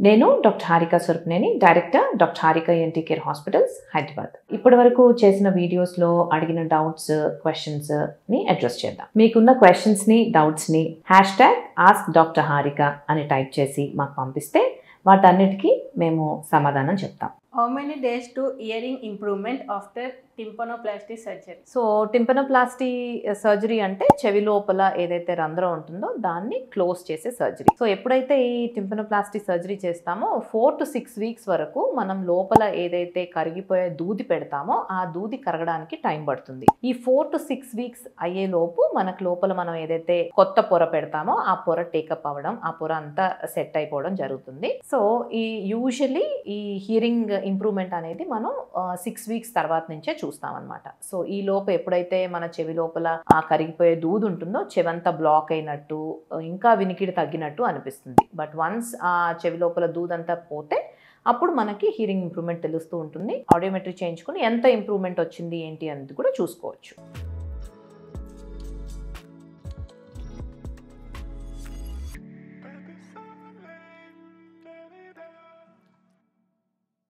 నేను doctor Harika Swarupneni, director doctor Harika ENT care hospitals Hyderabad. ఇప్పటి వరకు చేసిన వీడియోస్లో అడిగిన డౌట్స్, క్వశ్చన్స్ని అడ్రస్ చేద్దాం. మీకున్న క్వశ్చన్స్ని, డౌట్స్ని #AskDrHarika అని టైప్ చేసి మాకు పంపిస్తే వాటన్నిటికీ మేము సమాధానం చెప్తాం. How many days to hearing improvement after tympanoplasty surgery? So tympanoplasty surgery అంటే చెవి లోపల ఏదైతే రంధ్రం ఉంటుందో దాన్ని క్లోజ్ చేసే సర్జరీ. సో ఎప్పుడైతే ఈ టింపనోప్లాస్టీ సర్జరీ చేస్తామో 4 to 6 వీక్స్ వరకు మనం లోపల ఏదైతే కరిగిపోయే దూది పెడతామో ఆ దూది కరగడానికి టైం పడుతుంది. ఈ 4 to 6 వీక్స్ అయ్యే లోపు మనకు లోపల మనం ఏదైతే కొత్త పొర పెడతామో ఆ పొర టేకప్ అవ్వడం, ఆ పొర అంతా సెట్ అయిపోవడం జరుగుతుంది. సో ఈ యూజువల్లీ ఈ హియరింగ్ ఇంప్రూవ్మెంట్ అనేది మనం 6 వీక్స్ తర్వాత నుంచే చూస్తాం అన్నమాట. సో ఈ లోపు ఎప్పుడైతే మన చెవి లోపల ఆ కరిగిపోయే దూది ఉంటుందో చెవంతా బ్లాక్ అయినట్టు, ఇంకా వినికిడి తగ్గినట్టు అనిపిస్తుంది. బట్ వన్స్ ఆ చెవి లోపల దూదంతా పోతే అప్పుడు మనకి హియరింగ్ ఇంప్రూవ్మెంట్ తెలుస్తూ ఉంటుంది. ఆడియోమెట్రీ చేయించుకుని ఎంత ఇంప్రూవ్మెంట్ వచ్చింది ఏంటి అనేది కూడా చూసుకోవచ్చు.